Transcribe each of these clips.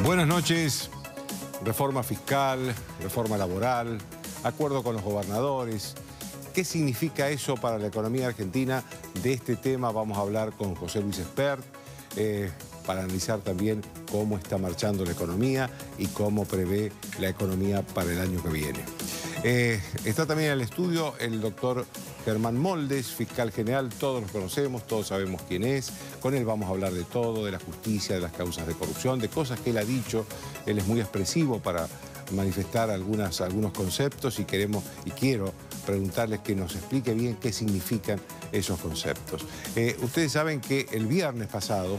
Buenas noches. Reforma fiscal, reforma laboral, acuerdo con los gobernadores. ¿Qué significa eso para la economía argentina? De este tema vamos a hablar con José Luis Espert para analizar también cómo está marchando la economía y cómo prevé la economía para el año que viene. Está también en el estudio el doctor Germán Moldes, fiscal general, todos los conocemos, todos sabemos quién es. Con él vamos a hablar de todo, de la justicia, de las causas de corrupción, de cosas que él ha dicho. Él es muy expresivo para manifestar algunos conceptos y quiero preguntarles que nos explique bien qué significan esos conceptos. Ustedes saben que el viernes pasado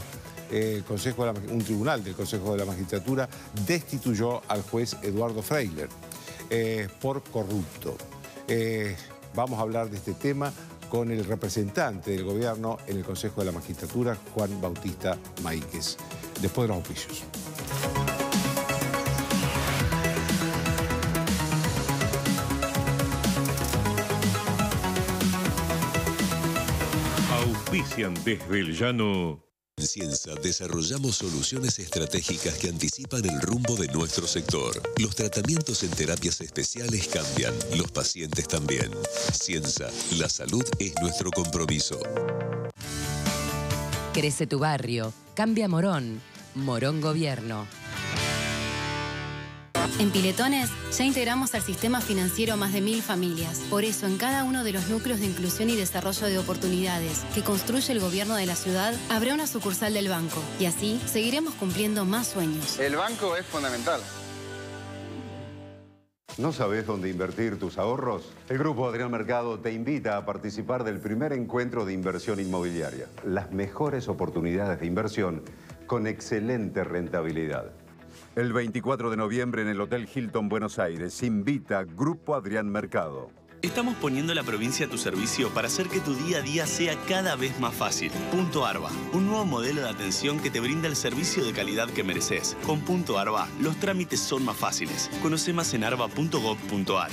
un tribunal del Consejo de la Magistratura destituyó al juez Eduardo Freiler por corrupto. Vamos a hablar de este tema con el representante del gobierno en el Consejo de la Magistratura, Juan Bautista Maíquez, después de los auspicios. Auspician desde el llano. En Ciensa desarrollamos soluciones estratégicas que anticipan el rumbo de nuestro sector. Los tratamientos en terapias especiales cambian, los pacientes también. Ciensa, la salud es nuestro compromiso. Crece tu barrio, cambia Morón. Morón Gobierno. En Piletones ya integramos al sistema financiero a más de 1000 familias. Por eso, en cada uno de los núcleos de inclusión y desarrollo de oportunidades que construye el gobierno de la ciudad, habrá una sucursal del banco. Y así, seguiremos cumpliendo más sueños. El banco es fundamental. ¿No sabes dónde invertir tus ahorros? El Grupo Adrián Mercado te invita a participar del primer encuentro de inversión inmobiliaria. Las mejores oportunidades de inversión con excelente rentabilidad. El 24 de noviembre en el Hotel Hilton Buenos Aires invita Grupo Adrián Mercado. Estamos poniendo la provincia a tu servicio para hacer que tu día a día sea cada vez más fácil. Punto Arba, un nuevo modelo de atención que te brinda el servicio de calidad que mereces. Con Punto Arba, los trámites son más fáciles. Conoce más en arba.gov.ar.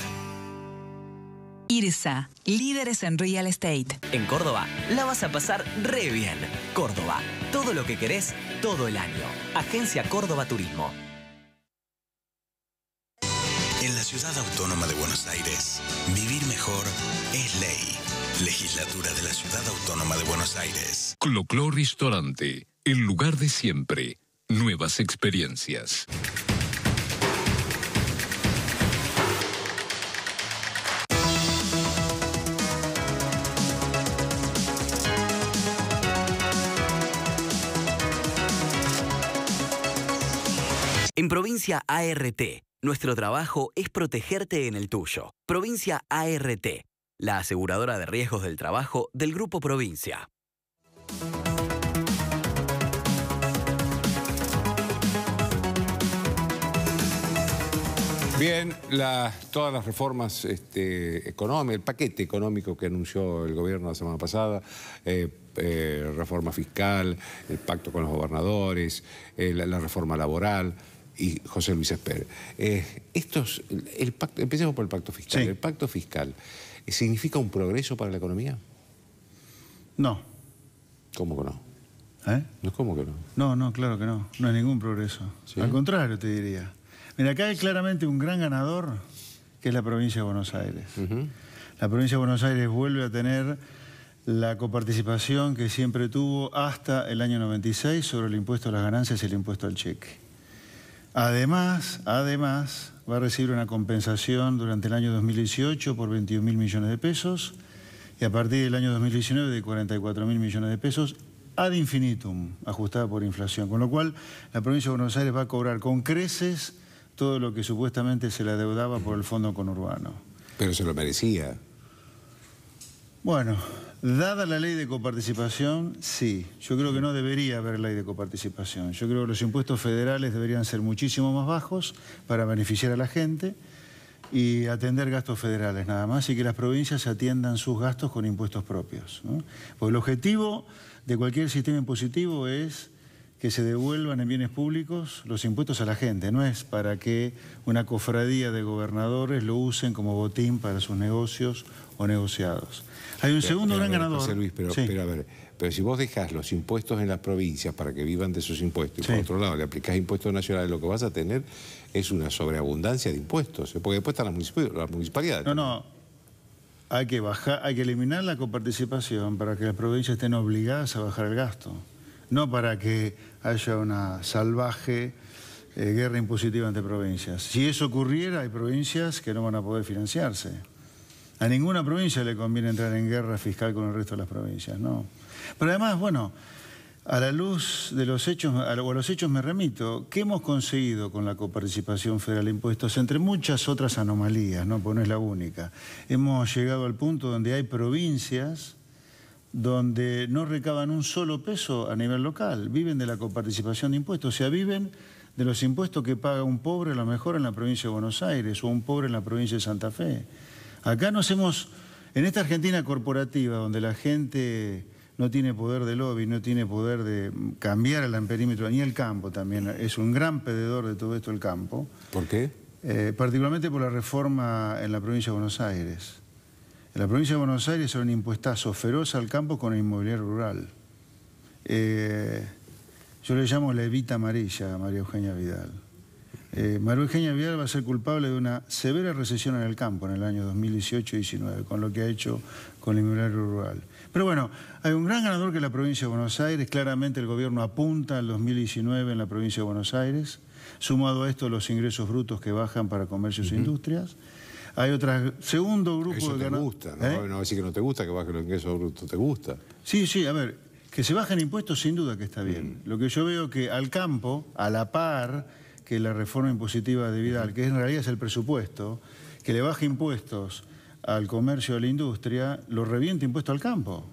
IRSA, líderes en real estate. En Córdoba la vas a pasar re bien. Córdoba, todo lo que querés, todo el año. Agencia Córdoba Turismo. En la Ciudad Autónoma de Buenos Aires, vivir mejor es ley. Legislatura de la Ciudad Autónoma de Buenos Aires. Clo Restaurante, el lugar de siempre. Nuevas experiencias. En Provincia ART, nuestro trabajo es protegerte en el tuyo. Provincia ART, la aseguradora de riesgos del trabajo del Grupo Provincia. Bien, todas las reformas económicas, el paquete económico que anunció el gobierno la semana pasada, reforma fiscal, el pacto con los gobernadores, la reforma laboral y José Luis Espert. Empecemos por el pacto fiscal. Sí. ¿El pacto fiscal significa un progreso para la economía? No. ¿Cómo que no? No, ¿cómo que no? No, claro que no. No hay ningún progreso. ¿Sí? Al contrario, te diría. Mira, acá hay claramente un gran ganador, que es la provincia de Buenos Aires. La provincia de Buenos Aires vuelve a tener la coparticipación que siempre tuvo hasta el año 96 sobre el impuesto a las ganancias y el impuesto al cheque. Además, va a recibir una compensación durante el año 2018 por 21.000 millones de pesos y a partir del año 2019 de 44.000 millones de pesos ad infinitum, ajustada por inflación. Con lo cual, la provincia de Buenos Aires va a cobrar con creces todo lo que supuestamente se le adeudaba por el fondo conurbano. Pero se lo merecía. Bueno, dada la ley de coparticipación, sí. Yo creo que no debería haber ley de coparticipación. Yo creo que los impuestos federales deberían ser muchísimo más bajos para beneficiar a la gente y atender gastos federales nada más y que las provincias atiendan sus gastos con impuestos propios, ¿no? Porque el objetivo de cualquier sistema impositivo es que se devuelvan en bienes públicos los impuestos a la gente. No es para que una cofradía de gobernadores lo usen como botín para sus negocios o negociados. Hay un segundo gran ganador. José Luis, pero a ver, pero si vos dejás los impuestos en las provincias para que vivan de esos impuestos, y por otro lado le aplicás impuestos nacionales, lo que vas a tener es una sobreabundancia de impuestos, porque después están las municipalidades. No, hay que eliminar la coparticipación para que las provincias estén obligadas a bajar el gasto, no para que haya una salvaje guerra impositiva entre provincias. Si eso ocurriera, hay provincias que no van a poder financiarse. A ninguna provincia le conviene entrar en guerra fiscal con el resto de las provincias, ¿no? Pero además, bueno, a la luz de los hechos, o a los hechos me remito, ¿qué hemos conseguido con la coparticipación federal de impuestos? Entre muchas otras anomalías, ¿no? Porque no es la única. Hemos llegado al punto donde hay provincias donde no recaban un solo peso a nivel local, viven de la coparticipación de impuestos, o sea, viven de los impuestos que paga un pobre a lo mejor en la provincia de Buenos Aires o un pobre en la provincia de Santa Fe. Acá en esta Argentina corporativa, donde la gente no tiene poder de lobby, no tiene poder de cambiar el amperímetro, ni el campo también, es un gran perdedor de todo esto el campo. ¿Por qué? Particularmente por la reforma en la provincia de Buenos Aires. En la provincia de Buenos Aires era un impuestazo feroz al campo con el inmobiliario rural. Yo le llamo la evita amarilla a María Eugenia Vidal. María Eugenia Vidal va a ser culpable de una severa recesión en el campo en el año 2018-19, con lo que ha hecho con el inmobiliario rural. Pero bueno, hay un gran ganador que es la provincia de Buenos Aires. Claramente el gobierno apunta al 2019 en la provincia de Buenos Aires. Sumado a esto los ingresos brutos que bajan para comercios e industrias. Hay otro segundo grupo eso de ganadores. Eso te gusta, ¿no? No decir que no te gusta que bajen los ingresos brutos, ¿te gusta? Sí, a ver, que se bajen impuestos sin duda que está bien. Lo que yo veo que al campo, a la par que la reforma impositiva de Vidal, que en realidad es el presupuesto, que le baje impuestos al comercio, a la industria, lo reviente impuesto al campo.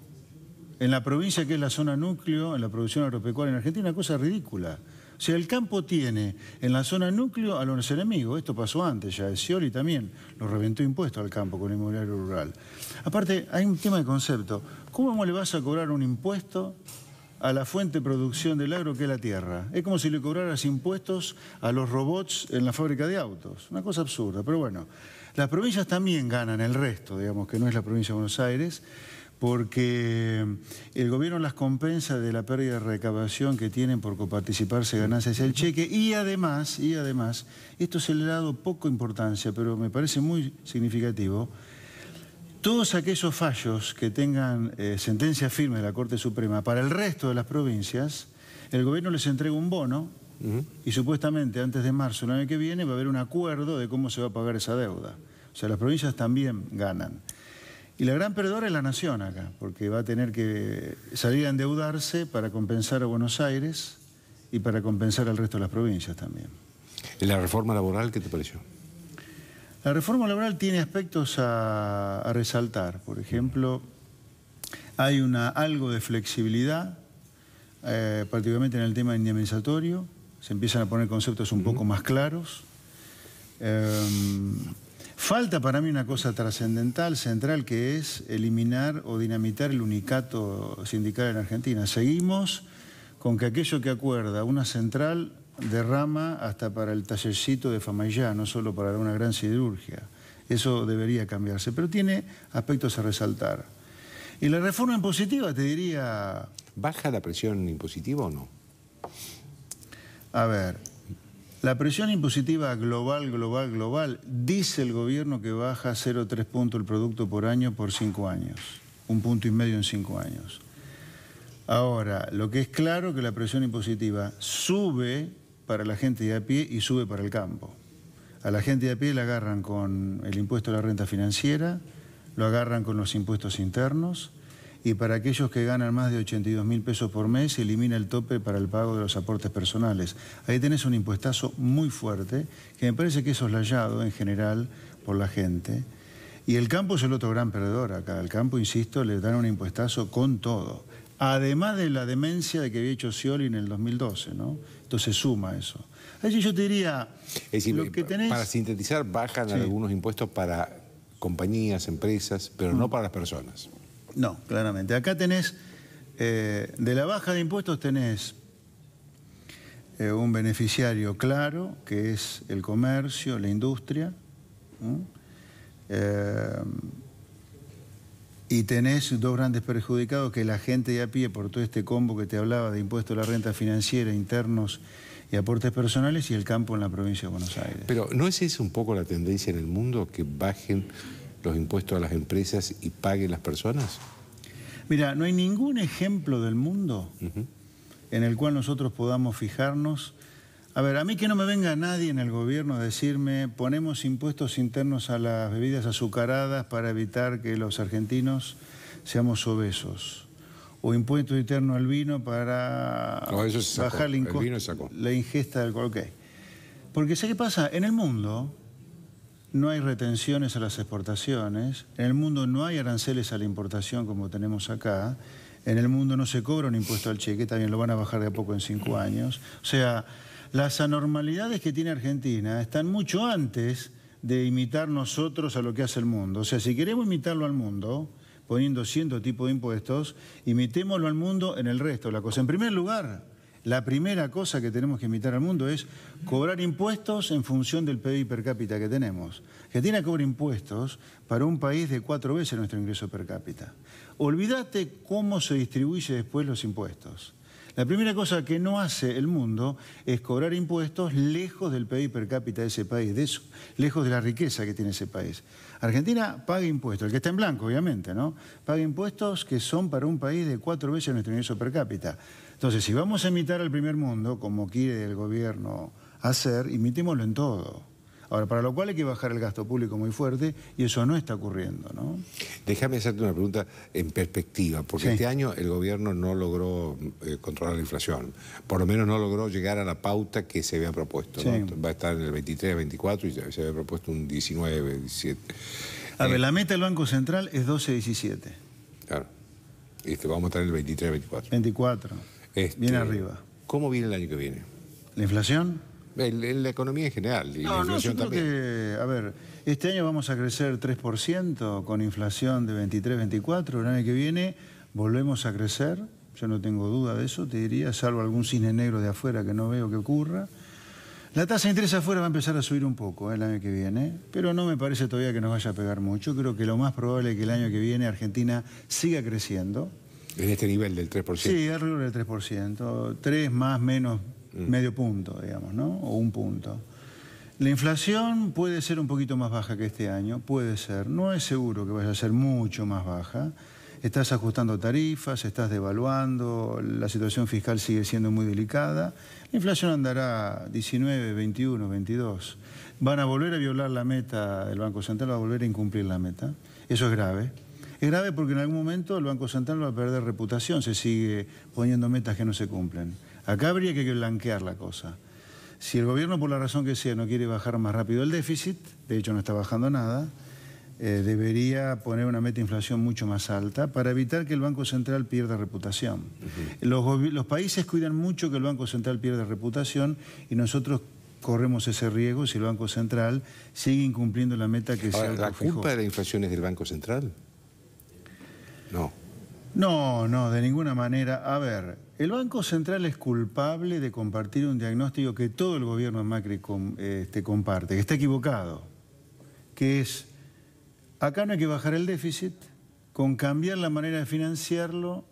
En la provincia que es la zona núcleo, en la producción agropecuaria en Argentina, una cosa ridícula. O sea, el campo tiene en la zona núcleo a los enemigos. Esto pasó antes ya. Scioli también lo reventó impuesto al campo con el inmobiliario rural. Aparte, hay un tema de concepto. ¿Cómo le vas a cobrar un impuesto a la fuente de producción del agro que es la tierra? Es como si le cobraras impuestos a los robots en la fábrica de autos. Una cosa absurda. Pero bueno, las provincias también ganan el resto, digamos, que no es la provincia de Buenos Aires, porque el gobierno las compensa de la pérdida de recaudación que tienen por coparticiparse ganancias del cheque y además, esto se le ha dado poca importancia, pero me parece muy significativo, todos aquellos fallos que tengan sentencia firme de la Corte Suprema para el resto de las provincias, el gobierno les entrega un bono y supuestamente antes de marzo del año que viene va a haber un acuerdo de cómo se va a pagar esa deuda. O sea, las provincias también ganan. Y la gran perdedora es la nación acá, porque va a tener que salir a endeudarse para compensar a Buenos Aires y para compensar al resto de las provincias también. ¿Y la reforma laboral qué te pareció? La reforma laboral tiene aspectos a resaltar. Por ejemplo, hay algo de flexibilidad, particularmente en el tema indemnizatorio. Se empiezan a poner conceptos un poco más claros. Falta para mí una cosa trascendental, central, que es eliminar o dinamitar el unicato sindical en Argentina. Seguimos con que aquello que acuerda una central derrama hasta para el tallercito de Famaillá, no solo para una gran siderurgia. Eso debería cambiarse, pero tiene aspectos a resaltar. Y la reforma impositiva, te diría... ¿Baja la presión impositiva o no? A ver... La presión impositiva global, dice el gobierno que baja 0,3 puntos el producto por año por 5 años. 1,5 puntos en 5 años. Ahora, lo que es claro que la presión impositiva sube para la gente de a pie y sube para el campo. A la gente de a pie la agarran con el impuesto a la renta financiera, lo agarran con los impuestos internos, y para aquellos que ganan más de 82.000 pesos por mes se elimina el tope para el pago de los aportes personales. Ahí tenés un impuestazo muy fuerte que me parece que es soslayado en general por la gente. Y el campo es el otro gran perdedor acá. Al campo, insisto, le dan un impuestazo con todo. Además de la demencia de que había hecho Scioli en el 2012, ¿no? Entonces suma eso. Allí yo te diría... Es decir, lo que tenés... para sintetizar, bajan algunos impuestos para compañías, empresas, pero no para las personas. No, claramente. Acá tenés, de la baja de impuestos tenés un beneficiario claro, que es el comercio, la industria, y tenés dos grandes perjudicados, que la gente de a pie, por todo este combo que te hablaba de impuesto a la renta financiera, internos y aportes personales, y el campo en la provincia de Buenos Aires. Pero ¿no es esa un poco la tendencia en el mundo, que bajen los impuestos a las empresas y paguen las personas? Mira, no hay ningún ejemplo del mundo en el cual nosotros podamos fijarnos. A ver, a mí que no me venga nadie en el gobierno a decirme ponemos impuestos internos a las bebidas azucaradas para evitar que los argentinos seamos obesos. O impuesto interno al vino para bajar la ingesta de alcohol. Okay. Porque ¿sé qué pasa? En el mundo no hay retenciones a las exportaciones, en el mundo no hay aranceles a la importación como tenemos acá, en el mundo no se cobra un impuesto al cheque, también lo van a bajar de a poco en 5 años. O sea, las anormalidades que tiene Argentina están mucho antes de imitar nosotros a lo que hace el mundo. O sea, si queremos imitarlo al mundo, poniendo cierto tipo de impuestos, imitémoslo al mundo en el resto de la cosa. En primer lugar, la primera cosa que tenemos que imitar al mundo es cobrar impuestos en función del PIB per cápita que tenemos. Argentina cobra impuestos para un país de 4 veces nuestro ingreso per cápita. Olvídate cómo se distribuye después los impuestos. La primera cosa que no hace el mundo es cobrar impuestos lejos del PIB per cápita de ese país, lejos de la riqueza que tiene ese país. Argentina paga impuestos, el que está en blanco obviamente, ¿no? Paga impuestos que son para un país de 4 veces nuestro ingreso per cápita. Entonces, si vamos a imitar al primer mundo, como quiere el gobierno hacer, imitémoslo en todo. Ahora, para lo cual hay que bajar el gasto público muy fuerte y eso no está ocurriendo, ¿no? Déjame hacerte una pregunta en perspectiva, porque este año el gobierno no logró controlar la inflación. Por lo menos no logró llegar a la pauta que se había propuesto, ¿no? Va a estar en el 23, 24 y se había propuesto un 19, 17. A ver, la meta del Banco Central es 12, 17. Claro. Vamos a estar en el 23, 24. 24. Bien arriba. ¿Cómo viene el año que viene? ¿La inflación? En la economía en general y la inflación también. A ver, este año vamos a crecer 3% con inflación de 23, 24. El año que viene volvemos a crecer. Yo no tengo duda de eso, te diría, salvo algún cisne negro de afuera que no veo que ocurra. La tasa de interés afuera va a empezar a subir un poco el año que viene, pero no me parece todavía que nos vaya a pegar mucho. Creo que lo más probable es que el año que viene Argentina siga creciendo. ¿En este nivel del 3%? Sí, alrededor del 3%. 3 más, menos, medio punto, digamos, ¿no? O 1 punto. La inflación puede ser un poquito más baja que este año, puede ser. No es seguro que vaya a ser mucho más baja. Estás ajustando tarifas, estás devaluando, la situación fiscal sigue siendo muy delicada. La inflación andará 19, 21, 22. Van a volver a violar la meta del Banco Central, va a volver a incumplir la meta. Eso es grave. Es grave porque en algún momento el Banco Central va a perder reputación, se sigue poniendo metas que no se cumplen. Acá habría que blanquear la cosa. Si el gobierno, por la razón que sea, no quiere bajar más rápido el déficit, de hecho no está bajando nada, debería poner una meta de inflación mucho más alta para evitar que el Banco Central pierda reputación. Los países cuidan mucho que el Banco Central pierda reputación y nosotros corremos ese riesgo si el Banco Central sigue incumpliendo la meta que se autofijó. ¿La culpa de la inflación es del Banco Central? No. No, de ninguna manera. A ver, el Banco Central es culpable de compartir un diagnóstico que todo el gobierno de Macri comparte, que está equivocado, que es, acá no hay que bajar el déficit, con cambiar la manera de financiarlo,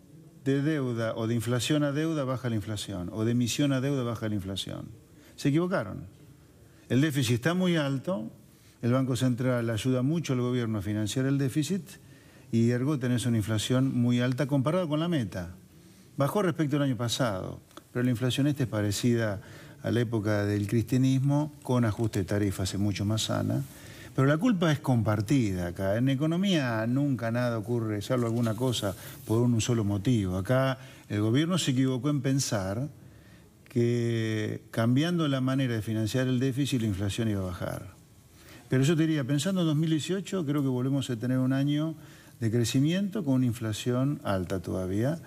de deuda o de inflación a deuda baja la inflación, o de emisión a deuda baja la inflación. Se equivocaron. El déficit está muy alto, el Banco Central ayuda mucho al gobierno a financiar el déficit, y ergo tenés una inflación muy alta comparada con la meta. Bajó respecto al año pasado, pero la inflación esta es parecida a la época del cristianismo, con ajuste de tarifas, es mucho más sana. Pero la culpa es compartida acá. En economía nunca nada ocurre, salvo alguna cosa, por un solo motivo. Acá el gobierno se equivocó en pensar que cambiando la manera de financiar el déficit, la inflación iba a bajar. Pero yo te diría, pensando en 2018, creo que volvemos a tener un año de crecimiento con una inflación alta todavía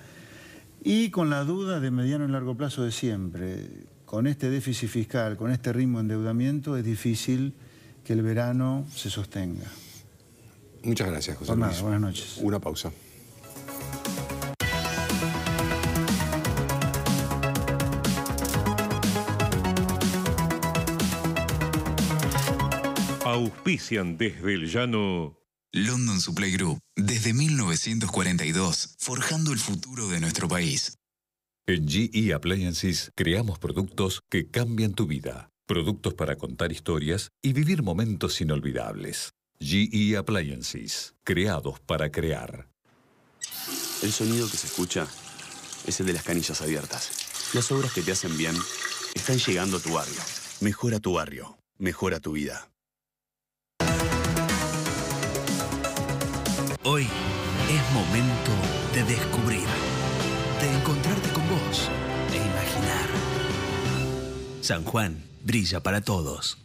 y con la duda de mediano y largo plazo de siempre. Con este déficit fiscal, con este ritmo de endeudamiento, es difícil que el verano se sostenga. Muchas gracias, José Luis. Buenas noches. Una pausa. Auspician desde el llano London Supply Group, desde 1942, forjando el futuro de nuestro país. En GE Appliances creamos productos que cambian tu vida. Productos para contar historias y vivir momentos inolvidables. GE Appliances, creados para crear. El sonido que se escucha es el de las canillas abiertas. Las obras que te hacen bien están llegando a tu barrio. Mejora tu barrio, mejora tu vida. Hoy es momento de descubrir, de encontrarte con vos e imaginar. San Juan brilla para todos.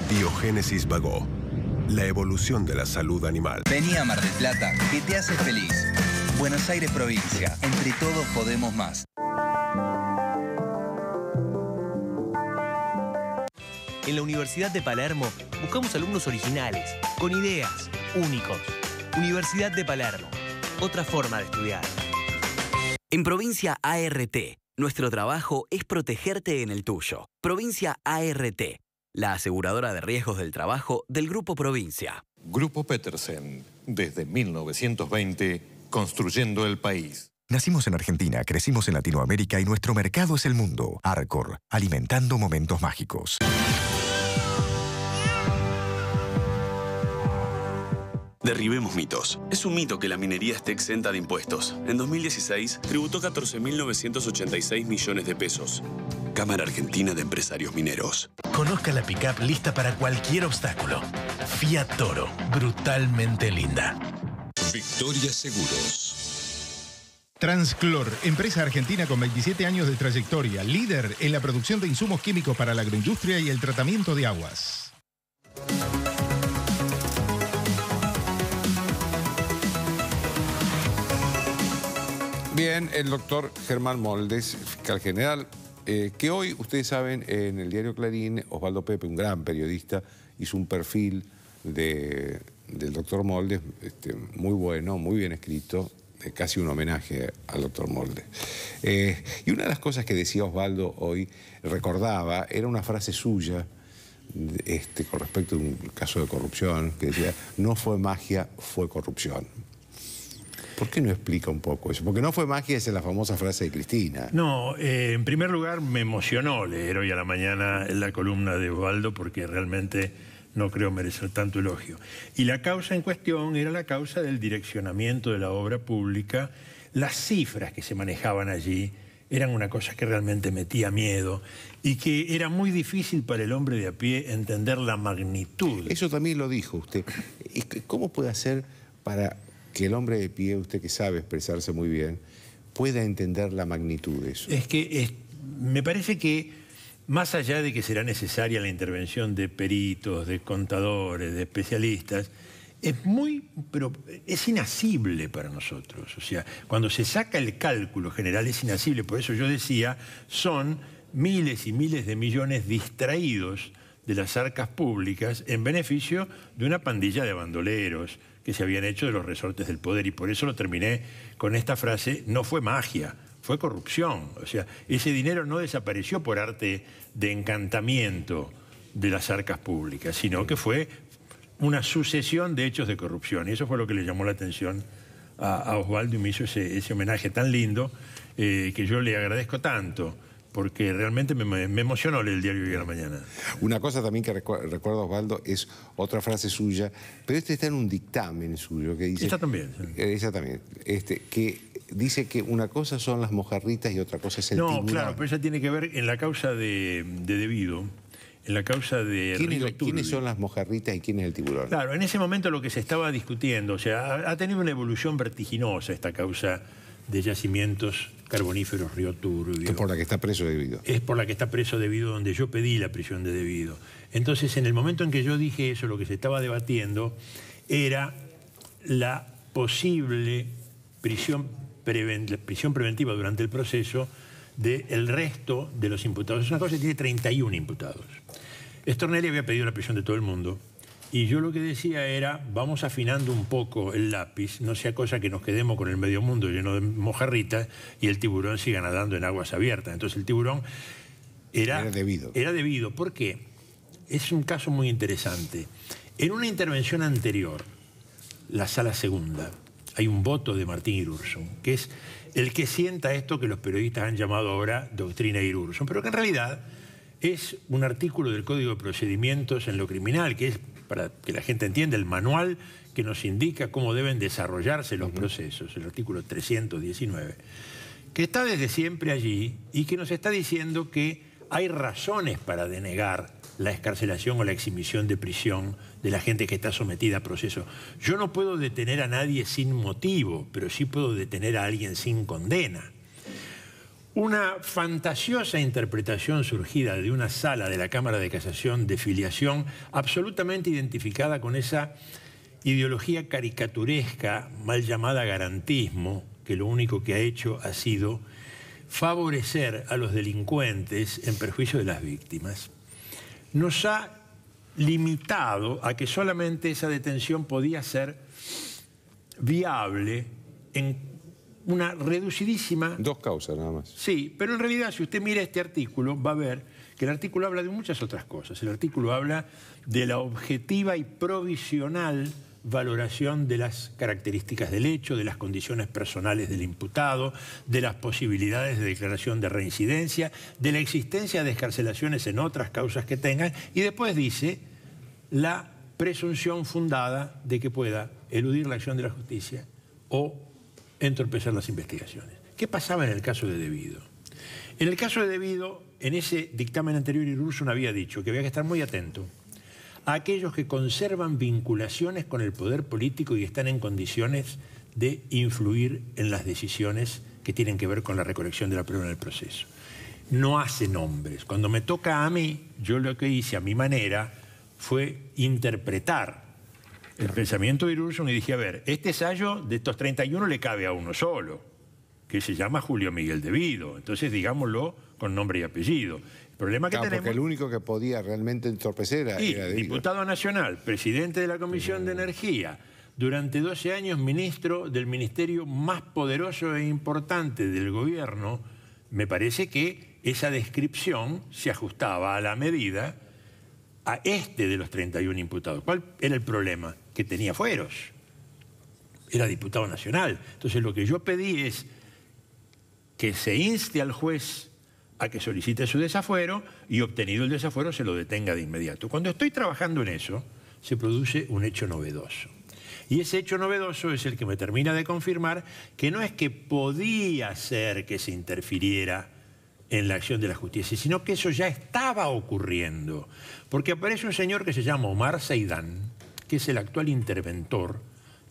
Biogénesis Bagó. La evolución de la salud animal. Vení a Mar del Plata, que te hace feliz. Buenos Aires provincia. Entre todos podemos más. En la Universidad de Palermo buscamos alumnos originales, con ideas, únicos. Universidad de Palermo. Otra forma de estudiar. En Provincia ART, nuestro trabajo es protegerte en el tuyo. Provincia ART, la aseguradora de riesgos del trabajo del Grupo Provincia. Grupo Petersen, desde 1920, construyendo el país. Nacimos en Argentina, crecimos en Latinoamérica y nuestro mercado es el mundo. Arcor, alimentando momentos mágicos. Derribemos mitos. Es un mito que la minería esté exenta de impuestos. En 2016, tributó 14.986 millones de pesos. Cámara Argentina de Empresarios Mineros. Conozca la pick-up lista para cualquier obstáculo. Fiat Toro, brutalmente linda. Victoria Seguros. Transclor, empresa argentina con 27 años de trayectoria, líder en la producción de insumos químicos para la agroindustria y el tratamiento de aguas. Bien, el doctor Germán Moldes, fiscal general, que hoy, ustedes saben, en el diario Clarín, Osvaldo Pepe, un gran periodista, hizo un perfil del doctor Moldes muy bueno, muy bien escrito, casi un homenaje al doctor Moldes. Y una de las cosas que decía Osvaldo hoy, recordaba, era una frase suya con respecto a un caso de corrupción, que decía, no fue magia, fue corrupción. ¿Por qué no explica un poco eso? Porque no fue magia, esa es la famosa frase de Cristina. No, en primer lugar me emocionó leer hoy a la mañana la columna de Osvaldo porque realmente no creo merecer tanto elogio. Y la causa en cuestión era la causa del direccionamiento de la obra pública. Las cifras que se manejaban allí eran una cosa que realmente metía miedo y que era muy difícil para el hombre de a pie entender la magnitud. Eso también lo dijo usted. ¿Cómo puede hacer para que el hombre de pie, usted que sabe expresarse muy bien, pueda entender la magnitud de eso? Es que me parece que, más allá de que será necesaria la intervención de peritos, de contadores, de especialistas, pero es inasible para nosotros. O sea, cuando se saca el cálculo general es inasible. Por eso yo decía, son miles y miles de millones distraídos de las arcas públicas en beneficio de una pandilla de bandoleros que se habían hecho de los resortes del poder. Y por eso lo terminé con esta frase, no fue magia, fue corrupción. O sea, ese dinero no desapareció por arte de encantamiento de las arcas públicas, sino que fue una sucesión de hechos de corrupción. Y eso fue lo que le llamó la atención a Osvaldo y me hizo ese homenaje tan lindo que yo le agradezco tanto, porque realmente me emocionó leer el diario hoy a la mañana. Una cosa también que recuerdo, Osvaldo, es otra frase suya, pero está en un dictamen suyo que dice... Esta también. Sí. Esa también. Que dice que una cosa son las mojarritas y otra cosa es el tiburón. No, claro, pero esa tiene que ver en la causa de Debido, en la causa de... ¿Quiénes son las mojarritas y quién es el tiburón? Claro, en ese momento lo que se estaba discutiendo, o sea, ha tenido una evolución vertiginosa esta causa de yacimientos carboníferos Río Turbio. Que es por la que está preso Debido. Es por la que está preso Debido, donde yo pedí la prisión de Debido. Entonces, en el momento en que yo dije eso, lo que se estaba debatiendo era la posible prisión preventiva durante el proceso del resto de los imputados. Es una cosa que tiene 31 imputados. Stornelli había pedido la prisión de todo el mundo. Y yo lo que decía era, vamos afinando un poco el lápiz, no sea cosa que nos quedemos con el medio mundo lleno de mojarritas y el tiburón siga nadando en aguas abiertas. Entonces el tiburón era debido. ¿Por qué? es un caso muy interesante. En una intervención anterior, la sala segunda, hay un voto de Martín Irursun, que es el que sienta esto que los periodistas han llamado ahora doctrina Irursun, pero que en realidad es un artículo del Código de Procedimientos en lo criminal, que es, para que la gente entienda, el manual que nos indica cómo deben desarrollarse los procesos, el artículo 319, que está desde siempre allí y que nos está diciendo que hay razones para denegar la excarcelación o la exhibición de prisión de la gente que está sometida a proceso. Yo no puedo detener a nadie sin motivo, pero sí puedo detener a alguien sin condena. Una fantasiosa interpretación surgida de una sala de la Cámara de Casación de filiación absolutamente identificada con esa ideología caricaturesca mal llamada garantismo, que lo único que ha hecho ha sido favorecer a los delincuentes en perjuicio de las víctimas, nos ha limitado a que solamente esa detención podía ser viable en una reducidísima... 2 causas nada más. Sí, pero en realidad si usted mira este artículo va a ver que el artículo habla de muchas otras cosas. El artículo habla de la objetiva y provisional valoración de las características del hecho, de las condiciones personales del imputado, de las posibilidades de declaración de reincidencia, de la existencia de excarcelaciones en otras causas que tengan, y después dice la presunción fundada de que pueda eludir la acción de la justicia o entorpecer las investigaciones. ¿Qué pasaba en el caso de Debido? En el caso de Debido, en ese dictamen anterior, Irursun había dicho que había que estar muy atento a aquellos que conservan vinculaciones con el poder político y están en condiciones de influir en las decisiones que tienen que ver con la recolección de la prueba en el proceso. No hace nombres. Cuando me toca a mí, yo lo que hice a mi manera fue interpretar el pensamiento de Irursun y dije, a ver, este ensayo de estos 31 le cabe a uno solo, que se llama Julio Miguel Debido. Entonces digámoslo con nombre y apellido. El problema que tenemos... Porque el único que podía realmente entorpecer era Debido. Diputado nacional, presidente de la Comisión de Energía, durante 12 años ministro del ministerio más poderoso e importante del gobierno, me parece que esa descripción se ajustaba a la medida a este de los 31 imputados. ¿Cuál era el problema? Que tenía fueros. Era diputado nacional. Entonces lo que yo pedí es que se inste al juez a que solicite su desafuero y obtenido el desafuero se lo detenga de inmediato. Cuando estoy trabajando en eso, se produce un hecho novedoso. Y ese hecho novedoso es el que me termina de confirmar que no es que podía ser que se interfiriera en la acción de la justicia, sino que eso ya estaba ocurriendo. Porque aparece un señor que se llama Omar Seidán, que es el actual interventor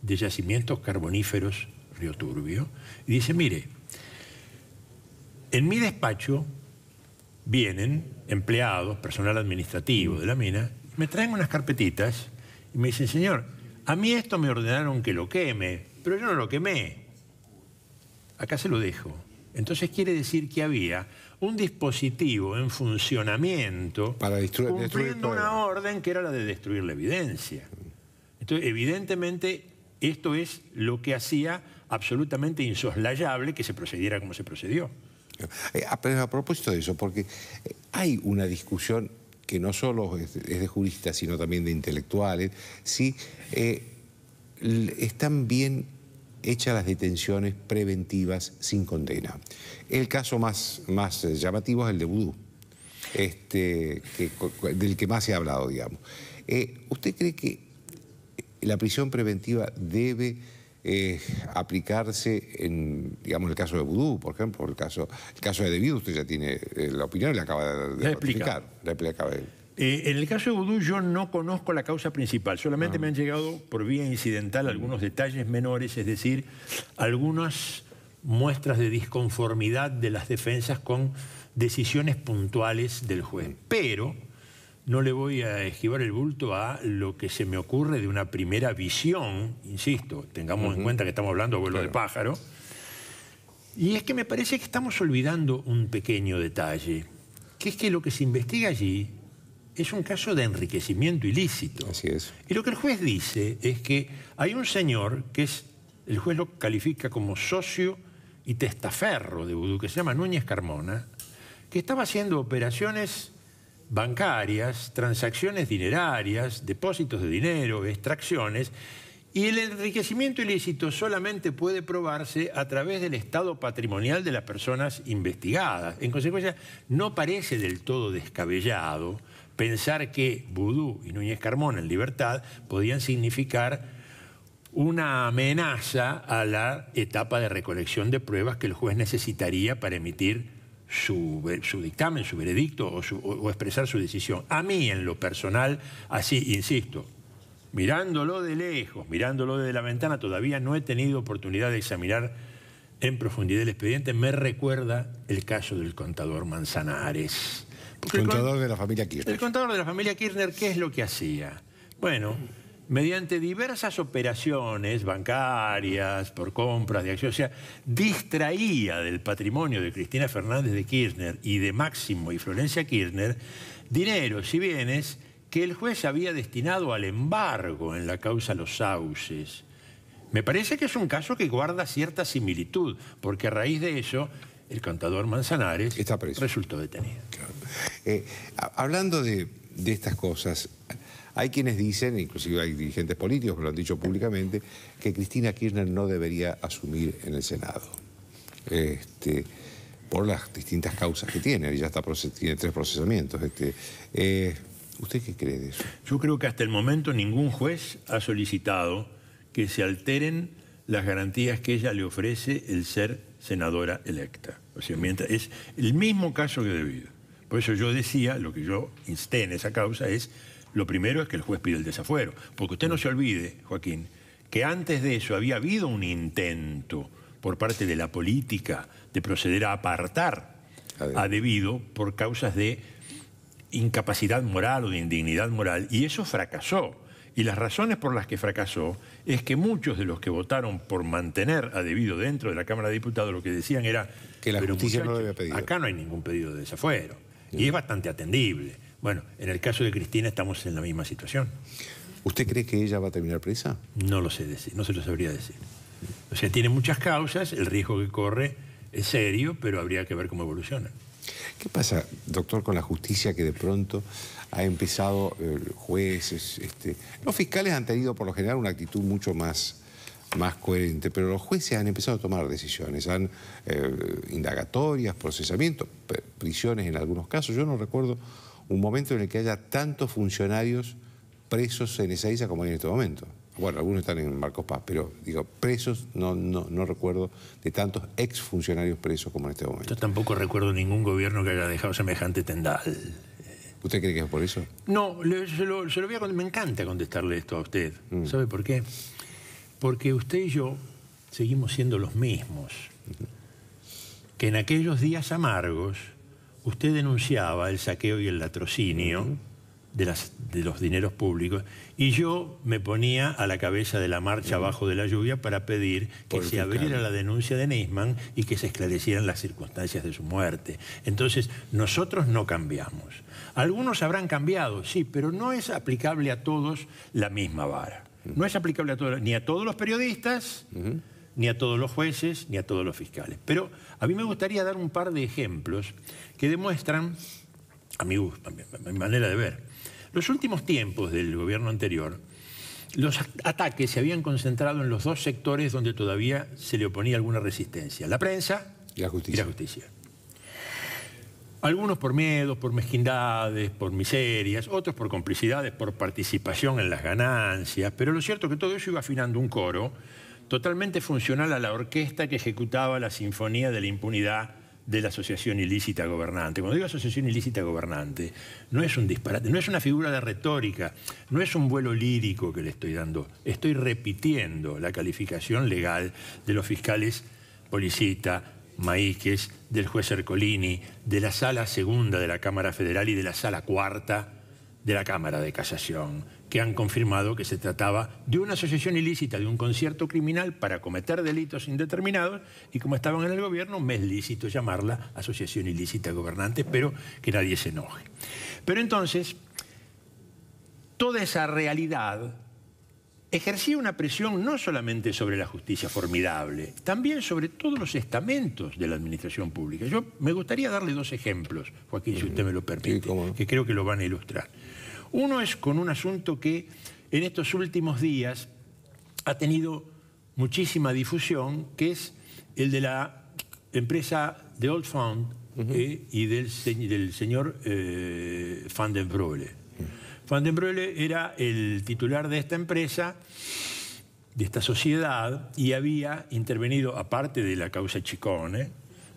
de yacimientos carboníferos Río Turbio, y dice, mire, en mi despacho vienen empleados, personal administrativo de la mina, me traen unas carpetitas y me dicen, señor, a mí esto me ordenaron que lo queme, pero yo no lo quemé. Acá se lo dejo. Entonces quiere decir que había un dispositivo en funcionamiento para cumpliendo una orden que era la de destruir la evidencia. Entonces, evidentemente, esto es lo que hacía absolutamente insoslayable que se procediera como se procedió. A propósito de eso, porque hay una discusión que no solo es de juristas, sino también de intelectuales, si están bien hechas las detenciones preventivas sin condena. El caso más llamativo es el de Vudú, del que más se ha hablado, digamos. ¿Usted cree que la prisión preventiva debe aplicarse en, digamos, el caso de Vudú, por ejemplo? El caso de Debido, usted ya tiene la opinión y la acaba de explicar. En el caso de Vudú yo no conozco la causa principal, solamente me han llegado por vía incidental algunos detalles menores, es decir, algunas muestras de disconformidad de las defensas con decisiones puntuales del juez. Pero no le voy a esquivar el bulto a lo que se me ocurre de una primera visión, insisto, tengamos en cuenta que estamos hablando de vuelo de pájaro, y es que me parece que estamos olvidando un pequeño detalle, que es que lo que se investiga allí es un caso de enriquecimiento ilícito. Así es. Y lo que el juez dice es que hay un señor que el juez lo califica como socio y testaferro de Vudú, que se llama Núñez Carmona, que estaba haciendo operaciones bancarias, transacciones dinerarias, depósitos de dinero, extracciones, y el enriquecimiento ilícito solamente puede probarse a través del estado patrimonial de las personas investigadas. En consecuencia, no parece del todo descabellado pensar que Vudú y Núñez Carmona en libertad podían significar una amenaza a la etapa de recolección de pruebas que el juez necesitaría para emitir su dictamen, su veredicto o expresar su decisión. A mí, en lo personal, así, insisto, mirándolo de lejos, mirándolo desde la ventana, todavía no he tenido oportunidad de examinar en profundidad el expediente, me recuerda el caso del contador Manzanares. El contador de la familia Kirchner. El contador de la familia Kirchner, ¿qué es lo que hacía? Bueno, mediante diversas operaciones bancarias, por compras de acciones, o sea, distraía del patrimonio de Cristina Fernández de Kirchner y de Máximo y Florencia Kirchner dineros y bienes que el juez había destinado al embargo en la causa Los Sauces. Me parece que es un caso que guarda cierta similitud, porque a raíz de eso el contador Manzanares resultó detenido. Claro. Hablando de estas cosas, hay quienes dicen, inclusive hay dirigentes políticos que lo han dicho públicamente, que Cristina Kirchner no debería asumir en el Senado. Por las distintas causas que tiene, ya tiene 3 procesamientos. ¿Usted qué cree de eso? Yo creo que hasta el momento ningún juez ha solicitado que se alteren las garantías que ella le ofrece el ser senadora electa. O sea, es el mismo caso que debido. Por eso yo decía, lo que yo insté en esa causa es, lo primero es que el juez pide el desafuero. Porque usted no se olvide, Joaquín, que antes de eso había habido un intento por parte de la política de proceder a apartar a debido por causas de incapacidad moral o de indignidad moral, y eso fracasó. Y las razones por las que fracasó es que muchos de los que votaron por mantener a debido dentro de la Cámara de Diputados lo que decían era que la justicia no lo había pedido. Acá no hay ningún pedido de desafuero. Y es bastante atendible. Bueno, en el caso de Cristina estamos en la misma situación. ¿Usted cree que ella va a terminar presa? No lo sé decir, no se lo sabría decir. O sea, tiene muchas causas, el riesgo que corre es serio, pero habría que ver cómo evoluciona. ¿Qué pasa, doctor, con la justicia que de pronto ha empezado jueces? Los fiscales han tenido por lo general una actitud mucho más coherente, pero los jueces han empezado a tomar decisiones, indagatorias, procesamientos, prisiones en algunos casos. Yo no recuerdo un momento en el que haya tantos funcionarios presos en Ezeiza como hay en este momento. Bueno, algunos están en Marcos Paz, pero digo, presos no recuerdo de tantos exfuncionarios presos como en este momento. Yo tampoco recuerdo ningún gobierno que haya dejado semejante tendal. ¿Usted cree que es por eso? No, se lo voy a me encanta contestarle esto a usted. ¿Sabe por qué? Porque usted y yo seguimos siendo los mismos. Que en aquellos días amargos usted denunciaba el saqueo y el latrocinio de los dineros públicos, y yo me ponía a la cabeza de la marcha bajo de la lluvia para pedir que se abriera la denuncia de Nisman y que se esclarecieran las circunstancias de su muerte. Entonces, nosotros no cambiamos. Algunos habrán cambiado, sí, pero no es aplicable a todos la misma vara. No es aplicable a todos, ni a todos los periodistas, ni a todos los jueces, ni a todos los fiscales. Pero a mí me gustaría dar un par de ejemplos que demuestran, a mi gusto, a mi manera de ver, los últimos tiempos del gobierno anterior, los ataques se habían concentrado en los 2 sectores donde todavía se le oponía alguna resistencia: la prensa y la justicia. Algunos por miedos, por mezquindades, por miserias, otros por complicidades, por participación en las ganancias, pero lo cierto es que todo eso iba afinando un coro totalmente funcional a la orquesta que ejecutaba la sinfonía de la impunidad de la asociación ilícita gobernante. Cuando digo asociación ilícita gobernante, no es un disparate, no es una figura de retórica, no es un vuelo lírico que le estoy dando. Estoy repitiendo la calificación legal de los fiscales Policita, Maíquez, del juez Ercolini, de la Sala Segunda de la Cámara Federal y de la Sala Cuarta de la Cámara de Casación, que han confirmado que se trataba de una asociación ilícita, de un concierto criminal para cometer delitos indeterminados, y como estaban en el gobierno, me es lícito llamarla asociación ilícita gobernante, pero que nadie se enoje. Pero entonces, toda esa realidad ejercía una presión no solamente sobre la justicia formidable, también sobre todos los estamentos de la administración pública. Yo me gustaría darle 2 ejemplos, Joaquín, si usted me lo permite, que creo que lo van a ilustrar. Uno es con un asunto que en estos últimos días ha tenido muchísima difusión, que es el de la empresa de Old Fund y del señor Van den Broele. Van den Broele era el titular de esta empresa, de esta sociedad, y había intervenido, aparte de la causa Chicone,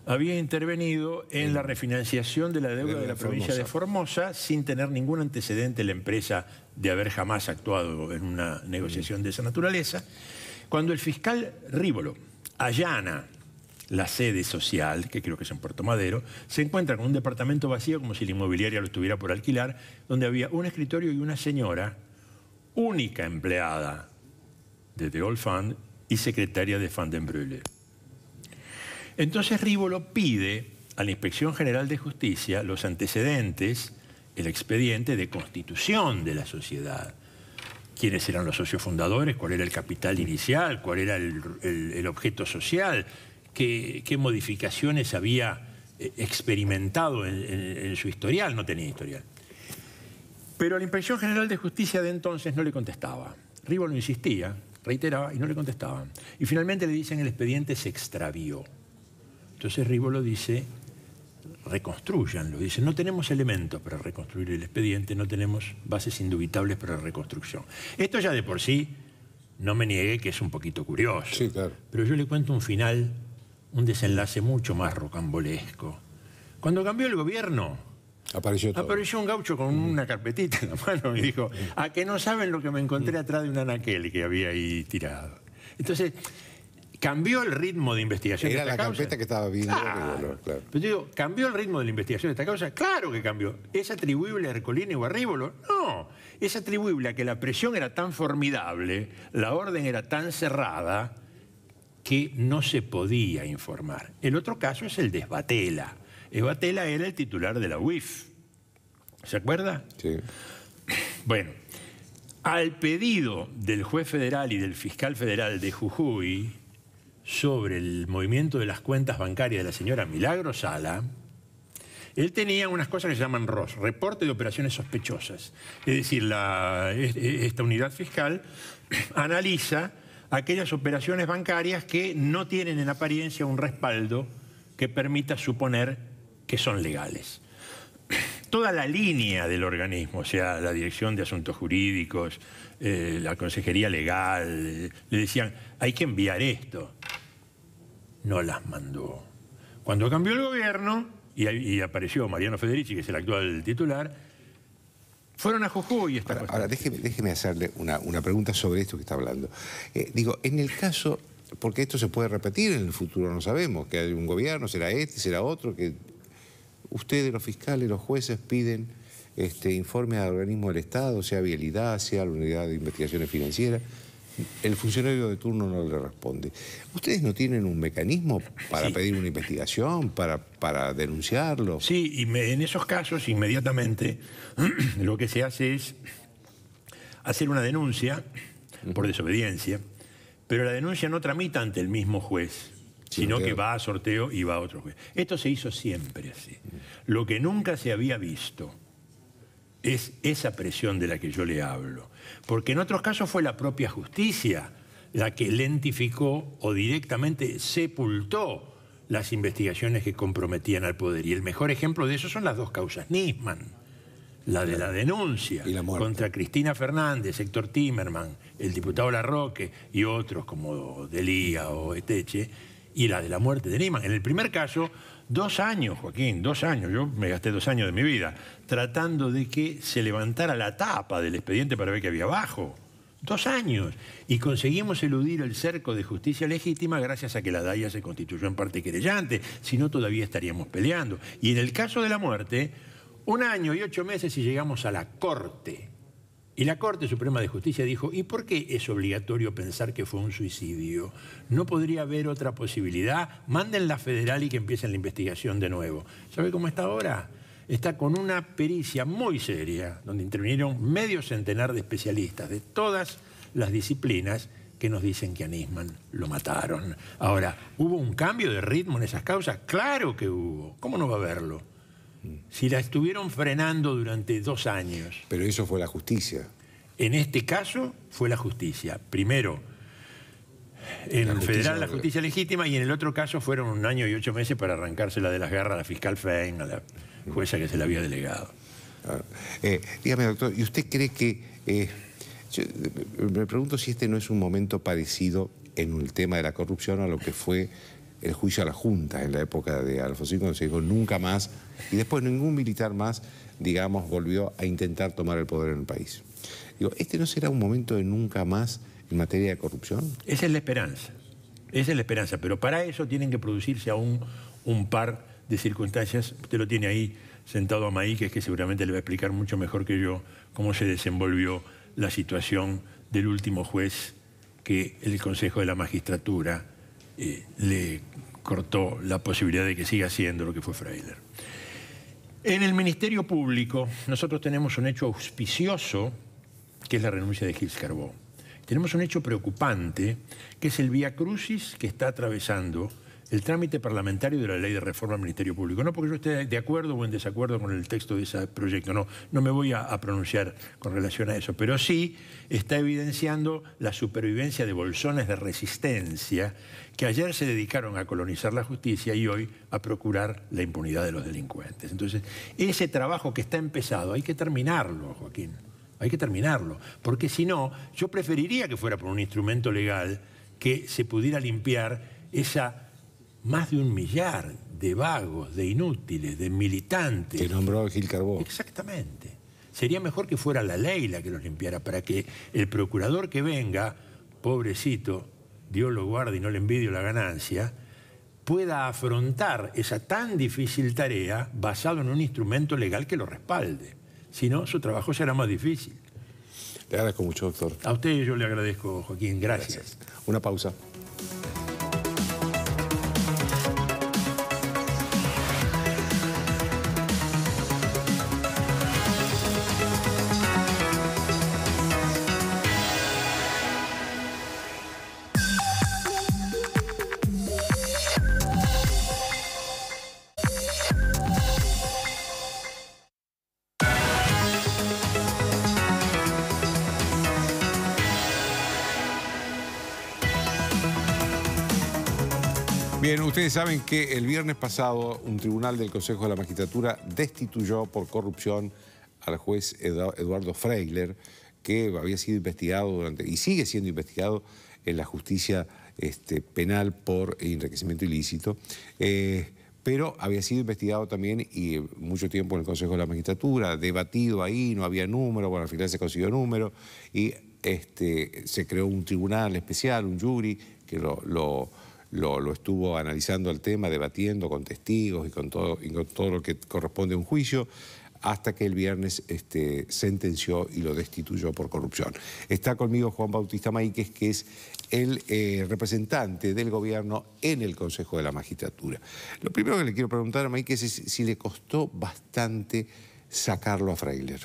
había intervenido en la refinanciación de la deuda de la provincia de Formosa sin tener ningún antecedente la empresa de haber jamás actuado en una negociación de esa naturaleza. Cuando el fiscal Rívolo allana la sede social, que creo que es en Puerto Madero, se encuentra con un departamento vacío como si la inmobiliaria lo estuviera por alquilar, donde había un escritorio y una señora, única empleada de The Old Fund y secretaria de Van den Broele. Entonces Rívolo pide a la Inspección General de Justicia los antecedentes, el expediente de constitución de la sociedad. ¿Quiénes eran los socios fundadores? ¿Cuál era el capital inicial? ¿Cuál era el objeto social? ¿Qué modificaciones había experimentado en su historial? No tenía historial. Pero la Inspección General de Justicia de entonces no le contestaba. Rívolo insistía, reiteraba y no le contestaban. Y finalmente le dicen el expediente se extravió. Entonces Rívolo dice, reconstrúyanlo. Dice, no tenemos elementos para reconstruir el expediente, no tenemos bases indubitables para la reconstrucción. Esto ya de por sí, no me niegue que es un poquito curioso. Sí, claro. Pero yo le cuento un final, un desenlace mucho más rocambolesco. Cuando cambió el gobierno, apareció un gaucho con una carpetita en la mano y dijo, a que no saben lo que me encontré atrás de un anaquel que había ahí tirado. Entonces, cambió el ritmo de investigación de esta causa. Era la carpeta que estaba viendo. Claro. Pero digo, ¿cambió el ritmo de la investigación de esta causa? Claro que cambió. ¿Es atribuible a Ercolini o a Rívolo? No. Es atribuible a que la presión era tan formidable, la orden era tan cerrada, que no se podía informar. El otro caso es el de Sbatella. Sbatella era el titular de la UIF. ¿Se acuerda? Sí. Bueno, al pedido del juez federal y del fiscal federal de Jujuy sobre el movimiento de las cuentas bancarias de la señora Milagro Sala, él tenía unas cosas que se llaman ROS, reporte de operaciones sospechosas. Es decir, esta unidad fiscal analiza aquellas operaciones bancarias que no tienen en apariencia un respaldo que permita suponer que son legales. Toda la línea del organismo, o sea, la Dirección de Asuntos Jurídicos, la Consejería Legal, le decían, hay que enviar esto. No las mandó. Cuando cambió el gobierno y apareció Mariano Federici, que es el actual titular, fueron a Jujuy esta cuestión. Ahora, déjeme hacerle una pregunta sobre esto que está hablando. Digo, en el caso, porque esto se puede repetir en el futuro, no sabemos, que hay un gobierno, será este, será otro, que ustedes, los fiscales, los jueces, piden informe al organismo del Estado, sea Vialidad, sea la Unidad de Investigaciones Financieras, el funcionario de turno no le responde. ¿Ustedes no tienen un mecanismo para pedir una investigación, para denunciarlo? Sí, y en esos casos, inmediatamente, lo que se hace es hacer una denuncia por desobediencia, pero la denuncia no tramita ante el mismo juez, sino que va a sorteo y va a otro juez. Esto se hizo siempre así. Lo que nunca se había visto es esa presión de la que yo le hablo. Porque en otros casos fue la propia justicia la que lentificó o directamente sepultó las investigaciones que comprometían al poder. Y el mejor ejemplo de eso son las 2 causas Nisman. La de la denuncia contra Cristina Fernández, Héctor Timerman, el diputado Larroque y otros como Delía o Eteche, y la de la muerte de Nisman. En el primer caso, 2 años, Joaquín, 2 años. Yo me gasté 2 años de mi vida tratando de que se levantara la tapa del expediente para ver qué había abajo. 2 años. Y conseguimos eludir el cerco de justicia legítima gracias a que la DAIA se constituyó en parte querellante. Si no, todavía estaríamos peleando. Y en el caso de la muerte, 1 año y 8 meses y llegamos a la Corte. Y la Corte Suprema de Justicia dijo, ¿y por qué es obligatorio pensar que fue un suicidio? ¿No podría haber otra posibilidad? Mándenla federal y que empiecen la investigación de nuevo. ¿Sabe cómo está ahora? Está con una pericia muy seria, donde intervinieron medio centenar de especialistas de todas las disciplinas que nos dicen que a Nisman lo mataron. Ahora, ¿hubo un cambio de ritmo en esas causas? Claro que hubo. ¿Cómo no va a haberlo? Si la estuvieron frenando durante 2 años. Pero eso fue la justicia. En este caso fue la justicia. Primero, en el federal la justicia legítima, y en el otro caso fueron 1 año y 8 meses para arrancársela de las garras a la fiscal Fein, a la jueza que se la había delegado. Dígame, doctor, ¿y usted cree que... yo me pregunto si este no es un momento parecido en el tema de la corrupción a lo que fue el juicio a la Junta en la época de Alfonsín, cuando se dijo nunca más, y después ningún militar más, digamos, volvió a intentar tomar el poder en el país. Digo, ¿este no será un momento de nunca más en materia de corrupción? Esa es la esperanza. Esa es la esperanza. Pero para eso tienen que producirse aún un par de circunstancias. Usted lo tiene ahí sentado a Maí, que es que seguramente le va a explicar mucho mejor que yo cómo se desenvolvió la situación del último juez que el Consejo de la Magistratura le cortó la posibilidad de que siga haciendo lo que fue Freiler. En el Ministerio Público nosotros tenemos un hecho auspicioso, que es la renuncia de Gils Carbó. Tenemos un hecho preocupante, que es el vía crucis que está atravesando el trámite parlamentario de la ley de reforma al Ministerio Público. No porque yo esté de acuerdo o en desacuerdo con el texto de ese proyecto, no me voy a pronunciar con relación a eso, pero sí está evidenciando la supervivencia de bolsones de resistencia que ayer se dedicaron a colonizar la justicia y hoy a procurar la impunidad de los delincuentes. Entonces, ese trabajo que está empezado hay que terminarlo, Joaquín. Hay que terminarlo, porque si no, yo preferiría que fuera por un instrumento legal que se pudiera limpiar esa más de 1 millar de vagos, de inútiles, de militantes. Que nombró Gil Carbó. Exactamente. Sería mejor que fuera la ley la que los limpiara, para que el procurador que venga, pobrecito, Dios lo guarde y no le envidio la ganancia, pueda afrontar esa tan difícil tarea basado en un instrumento legal que lo respalde. Si no, su trabajo será más difícil. Le agradezco mucho, doctor. A usted yo le agradezco, Joaquín. Gracias. Una pausa. Bien, ustedes saben que el viernes pasado un tribunal del Consejo de la Magistratura destituyó por corrupción al juez Eduardo Freiler, que había sido investigado y sigue siendo investigado en la justicia penal por enriquecimiento ilícito, pero había sido investigado también y mucho tiempo en el Consejo de la Magistratura, debatido ahí, no había número, bueno, al final se consiguió número y se creó un tribunal especial, un jury, que lo estuvo analizando el tema, debatiendo con testigos y con todo lo que corresponde a un juicio, hasta que el viernes sentenció y lo destituyó por corrupción. Está conmigo Juan Bautista Maíquez, que es el representante del gobierno en el Consejo de la Magistratura. Lo primero que le quiero preguntar a Maíquez es si le costó bastante sacarlo a Freiler.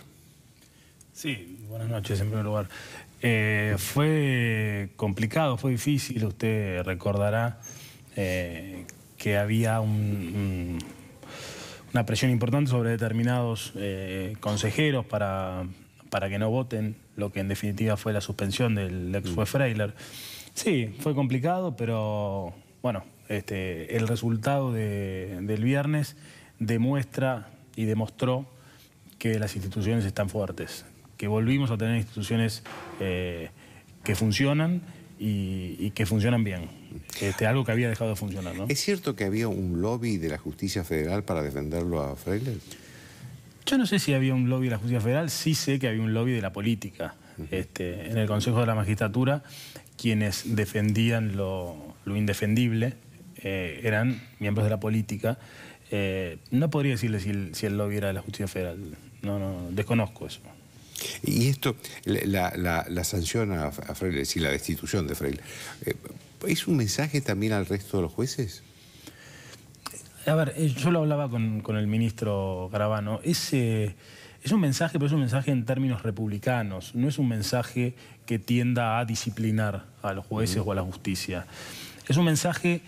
Sí, buenas noches en primer lugar. Fue complicado, fue difícil. Usted recordará que había una presión importante sobre determinados consejeros para que no voten lo que en definitiva fue la suspensión del ex juez Freiler. Sí, fue complicado, pero bueno, el resultado del viernes demuestra y demostró que las instituciones están fuertes, que volvimos a tener instituciones que funcionan y que funcionan bien. Algo que había dejado de funcionar, ¿no? ¿Es cierto que había un lobby de la Justicia Federal para defenderlo a Freiler? Yo no sé si había un lobby de la Justicia Federal, sí sé que había un lobby de la política. En el Consejo de la Magistratura, quienes defendían lo indefendible eran miembros de la política. No podría decirle si el lobby era de la Justicia Federal. No, desconozco eso. Y esto, la sanción a Freiler, es decir, la destitución de Freiler, ¿es un mensaje también al resto de los jueces? A ver, yo lo hablaba con el ministro Garabano. Es Es un mensaje, pero es un mensaje en términos republicanos. No es un mensaje que tienda a disciplinar a los jueces o a la justicia. Es un mensaje,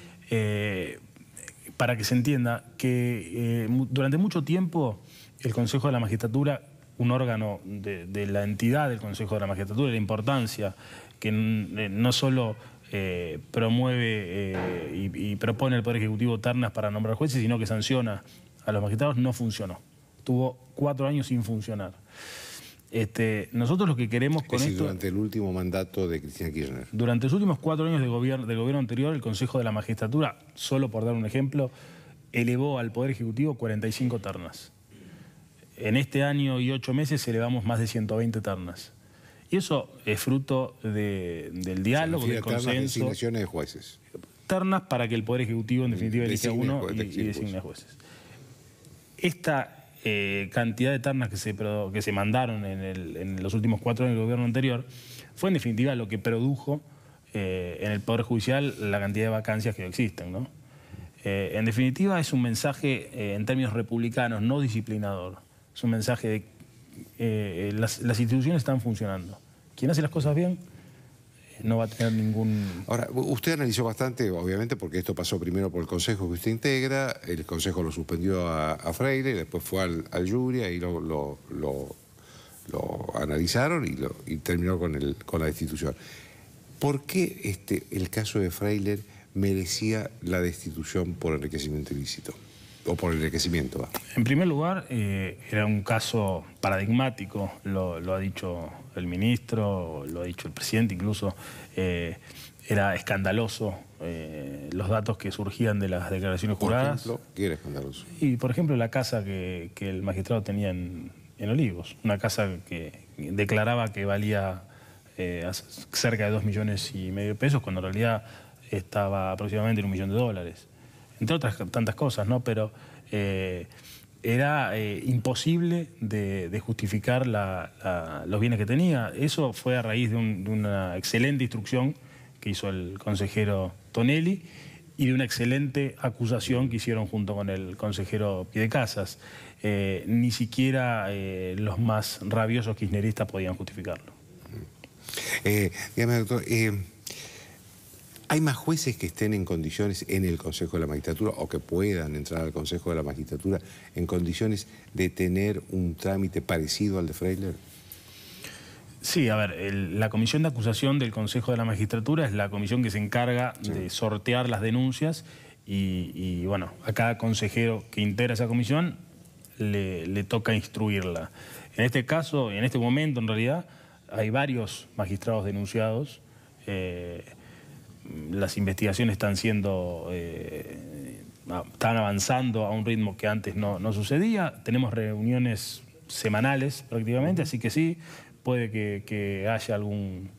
para que se entienda, que durante mucho tiempo el Consejo de la Magistratura, un órgano de la entidad del Consejo de la Magistratura, de la importancia, que no solo promueve y propone al Poder Ejecutivo ternas para nombrar jueces, sino que sanciona a los magistrados, no funcionó. Tuvo 4 años sin funcionar. Nosotros lo que queremos con esto... durante el último mandato de Cristina Kirchner. Durante los últimos 4 años del gobierno anterior, el Consejo de la Magistratura, solo por dar un ejemplo, elevó al Poder Ejecutivo 45 ternas. En este año y 8 meses elevamos más de 120 ternas. Y eso es fruto del diálogo, del consenso. Ternas, designaciones de jueces. Ternas para que el Poder Ejecutivo en definitiva elija uno y designe jueces. Esta cantidad de ternas que se mandaron en los últimos 4 años del gobierno anterior fue en definitiva lo que produjo en el Poder Judicial la cantidad de vacancias que existen, ¿no? En definitiva es un mensaje en términos republicanos, no disciplinador. Es un mensaje de las instituciones están funcionando. Quien hace las cosas bien no va a tener ningún... Ahora, usted analizó bastante, obviamente, porque esto pasó primero por el Consejo que usted integra, el Consejo lo suspendió a Freire, después fue al jury, ahí lo analizaron y terminó con la destitución. ¿Por qué el caso de Freire merecía la destitución por enriquecimiento ilícito? O por enriquecimiento, ¿va? En primer lugar, era un caso paradigmático, lo ha dicho el ministro, lo ha dicho el presidente incluso. Era escandaloso los datos que surgían de las declaraciones juradas. Por ejemplo, ¿qué era escandaloso? Y, por ejemplo, la casa que el magistrado tenía en Olivos. Una casa que declaraba que valía cerca de 2,5 millones de pesos, cuando en realidad estaba aproximadamente en $1 millón. Entre otras tantas cosas, ¿no? Pero era imposible de justificar los bienes que tenía. Eso fue a raíz de una excelente instrucción que hizo el consejero Tonelli y de una excelente acusación que hicieron junto con el consejero Piedecasas. Ni siquiera los más rabiosos kirchneristas podían justificarlo. Dígame, doctor, ¿hay más jueces que estén en condiciones en el Consejo de la Magistratura o que puedan entrar al Consejo de la Magistratura en condiciones de tener un trámite parecido al de Freire? Sí, a ver, la comisión de acusación del Consejo de la Magistratura es la comisión que se encarga de sortear las denuncias y bueno, a cada consejero que integra esa comisión le toca instruirla. En este caso, en este momento en realidad, hay varios magistrados denunciados. Las investigaciones están avanzando a un ritmo que antes no sucedía. Tenemos reuniones semanales prácticamente, así que sí, puede que haya algún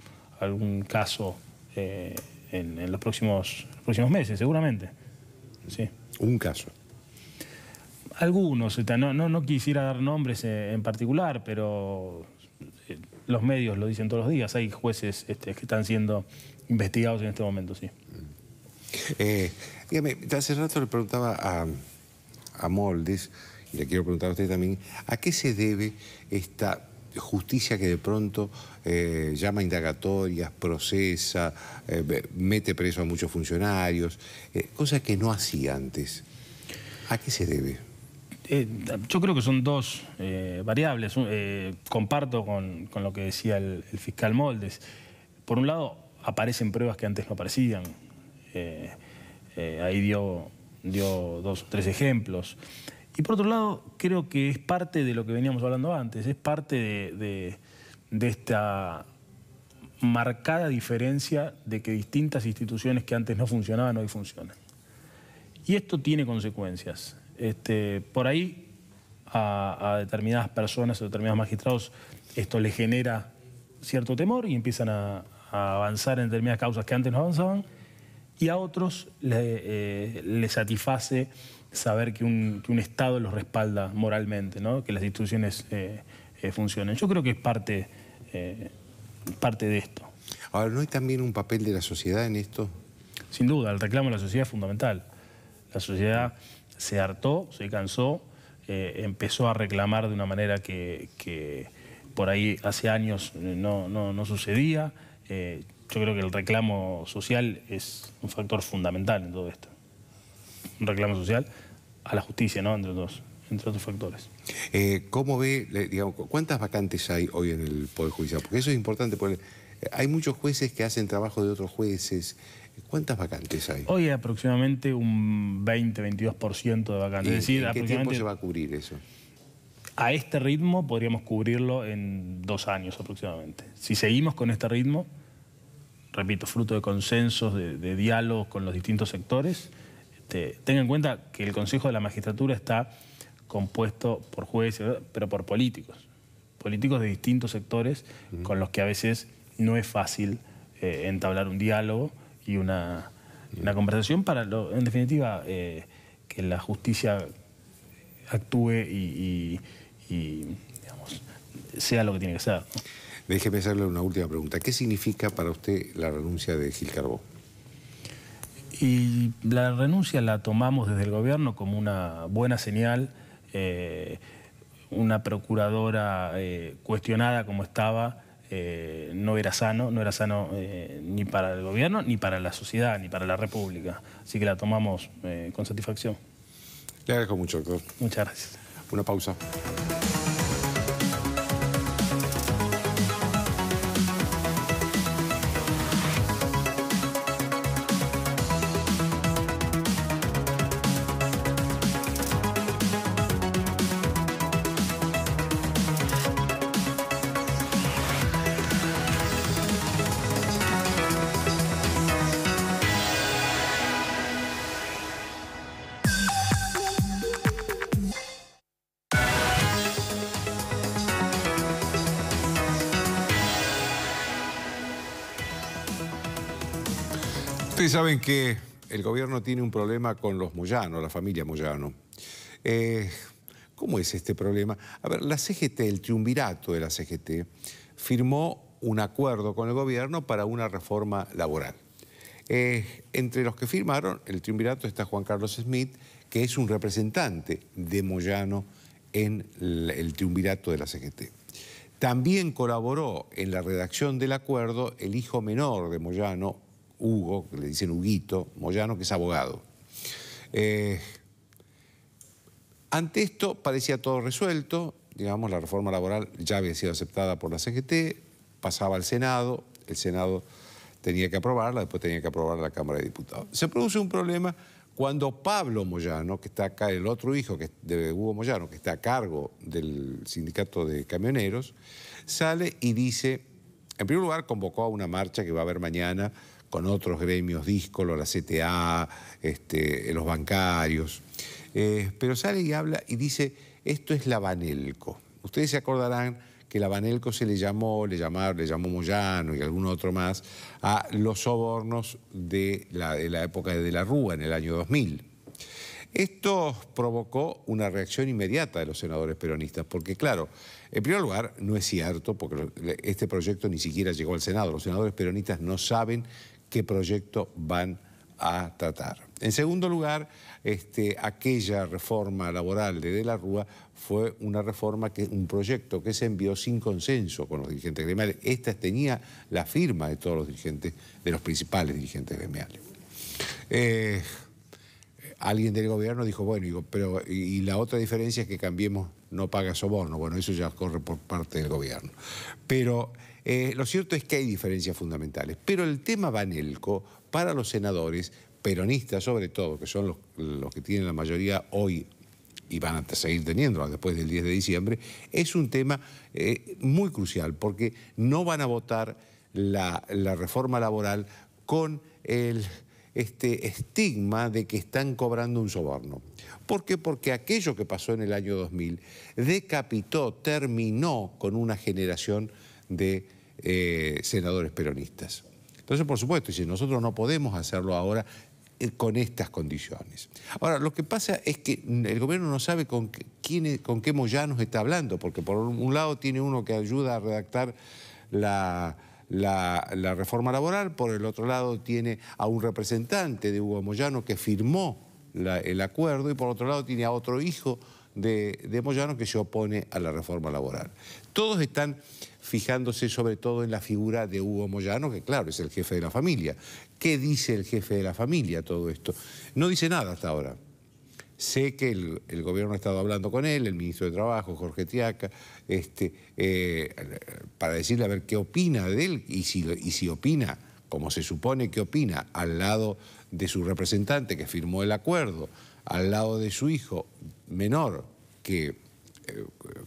caso en los próximos meses, seguramente. Sí. ¿Un caso? Algunos, no quisiera dar nombres en particular, pero los medios lo dicen todos los días. Hay jueces que están siendo investigados en este momento, sí. Dígame, hace rato le preguntaba a Moldes, y le quiero preguntar a usted también, ¿a qué se debe esta justicia que de pronto llama indagatorias, procesa, mete preso a muchos funcionarios, cosa que no hacía antes? ¿A qué se debe? Yo creo que son dos variables. Comparto con lo que decía el fiscal Moldes. Por un lado, aparecen pruebas que antes no aparecían. Ahí dio 2 o 3 ejemplos. Y por otro lado, creo que es parte de lo que veníamos hablando antes, es parte de esta marcada diferencia de que distintas instituciones que antes no funcionaban hoy funcionan. Y esto tiene consecuencias. Por ahí a determinadas personas, a determinados magistrados, esto les genera cierto temor y empiezan a avanzar en determinadas causas que antes no avanzaban, y a otros les satisface saber que un Estado los respalda moralmente, ¿no? Que las instituciones funcionen. Yo creo que es parte de esto. Ahora, ¿no hay también un papel de la sociedad en esto? Sin duda, el reclamo de la sociedad es fundamental. La sociedad se hartó, se cansó empezó a reclamar de una manera que por ahí hace años no sucedía. Yo creo que el reclamo social es un factor fundamental en todo esto. Un reclamo social a la justicia, ¿no? Entre otros factores. ¿Cómo ve, digamos, cuántas vacantes hay hoy en el Poder Judicial? Porque eso es importante, porque hay muchos jueces que hacen trabajo de otros jueces. ¿Cuántas vacantes hay? Hoy hay aproximadamente un 20-22% de vacantes. ¿Y es decir, en qué tiempo se va a cubrir eso? A este ritmo podríamos cubrirlo en 2 años aproximadamente. Si seguimos con este ritmo, repito, fruto de consensos, de diálogos con los distintos sectores, tengan en cuenta que el Consejo de la Magistratura está compuesto por jueces, pero por políticos de distintos sectores con los que a veces no es fácil entablar un diálogo y una conversación para, en definitiva, que la justicia actúe y digamos, sea lo que tiene que ser, ¿no? Déjeme hacerle una última pregunta. ¿Qué significa para usted la renuncia de Gil Carbó? Y la renuncia la tomamos desde el gobierno como una buena señal. Una procuradora cuestionada como estaba no era sano ni para el gobierno, ni para la sociedad, ni para la República. Así que la tomamos con satisfacción. Le agradezco mucho, doctor. Muchas gracias. Una pausa. Ustedes saben que el gobierno tiene un problema con los Moyano, la familia Moyano. ¿Cómo es este problema? A ver, la CGT, el triunvirato de la CGT, firmó un acuerdo con el gobierno para una reforma laboral. Entre los que firmaron el triunvirato está Juan Carlos Smith, que es un representante de Moyano en el triunvirato de la CGT. También colaboró en la redacción del acuerdo el hijo menor de Moyano, Hugo, que le dicen Huguito Moyano, que es abogado. Ante esto parecía todo resuelto, digamos, la reforma laboral ya había sido aceptada por la CGT, pasaba al Senado, el Senado tenía que aprobarla, después tenía que aprobarla la Cámara de Diputados. Se produce un problema cuando Pablo Moyano, que está acá, el otro hijo de Hugo Moyano, que está a cargo del sindicato de camioneros, sale y dice, en primer lugar convocó a una marcha que va a haber mañana con otros gremios díscolos, la CTA, los bancarios, pero sale y habla y dice, esto es la Banelco. Ustedes se acordarán que la Banelco se le llamó Moyano y algún otro más, a los sobornos de la época de la Rúa, en el año 2000. Esto provocó una reacción inmediata de los senadores peronistas, porque claro, en primer lugar, no es cierto, porque este proyecto ni siquiera llegó al Senado. Los senadores peronistas no saben qué proyecto van a tratar. En segundo lugar, aquella reforma laboral de la Rúa fue una reforma, un proyecto que se envió sin consenso con los dirigentes gremiales. Esta tenía la firma de todos los dirigentes, de los principales dirigentes gremiales. Alguien del gobierno dijo, bueno, pero y la otra diferencia es que Cambiemos no paga soborno. Bueno, eso ya corre por parte del gobierno. Pero lo cierto es que hay diferencias fundamentales. Pero el tema Banelco, para los senadores peronistas sobre todo, que son los que tienen la mayoría hoy y van a seguir teniéndola después del 10 de diciembre, es un tema muy crucial, porque no van a votar la reforma laboral con el estigma de que están cobrando un soborno. ¿Por qué? Porque aquello que pasó en el año 2000 decapitó, terminó con una generación de senadores peronistas. Entonces, por supuesto, si nosotros no podemos hacerlo ahora con estas condiciones. Ahora, lo que pasa es que el gobierno no sabe con qué Moyanos está hablando, porque por un lado tiene uno que ayuda a redactar la reforma laboral, por el otro lado tiene a un representante de Hugo Moyano que firmó el acuerdo, y por otro lado tiene a otro hijo de Moyano que se opone a la reforma laboral. Todos están fijándose sobre todo en la figura de Hugo Moyano, que claro, es el jefe de la familia. ¿Qué dice el jefe de la familia todo esto? No dice nada hasta ahora. Sé que el gobierno ha estado hablando con él, el ministro de Trabajo, Jorge Tiaca, para decirle a ver qué opina de él y si opina, como se supone que opina, al lado de su representante que firmó el acuerdo, al lado de su hijo menor que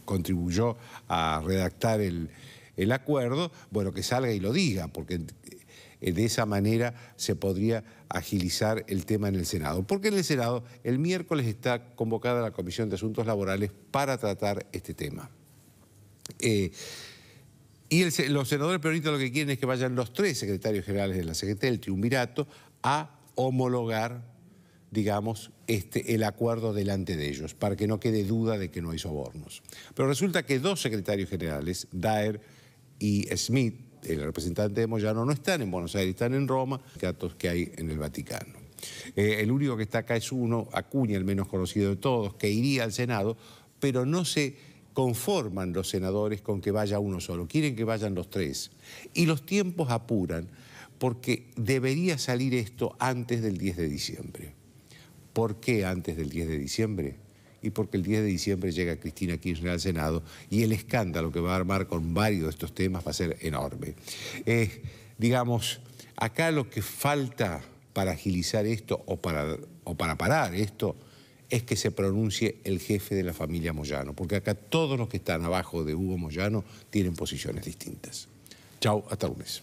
contribuyó a redactar el acuerdo, bueno, que salga y lo diga, porque de esa manera se podría agilizar el tema en el Senado. Porque en el Senado el miércoles está convocada la Comisión de Asuntos Laborales para tratar este tema. Los senadores peronistas lo que quieren es que vayan los 3 secretarios generales de la CGT, el triunvirato, a homologar, digamos, el acuerdo delante de ellos, para que no quede duda de que no hay sobornos. Pero resulta que 2 secretarios generales, Daer y Smith, el representante de Moyano, no están en Buenos Aires, están en Roma, datos que hay en el Vaticano. El único que está acá es uno, Acuña, el menos conocido de todos, que iría al Senado, pero no se conforman los senadores con que vaya uno solo, quieren que vayan los 3. Y los tiempos apuran, porque debería salir esto antes del 10 de diciembre. ¿Por qué antes del 10 de diciembre? Y porque el 10 de diciembre llega Cristina Kirchner al Senado y el escándalo que va a armar con varios de estos temas va a ser enorme. Digamos, acá lo que falta para agilizar esto o para parar esto es que se pronuncie el jefe de la familia Moyano, porque acá todos los que están abajo de Hugo Moyano tienen posiciones distintas. Chau, hasta lunes.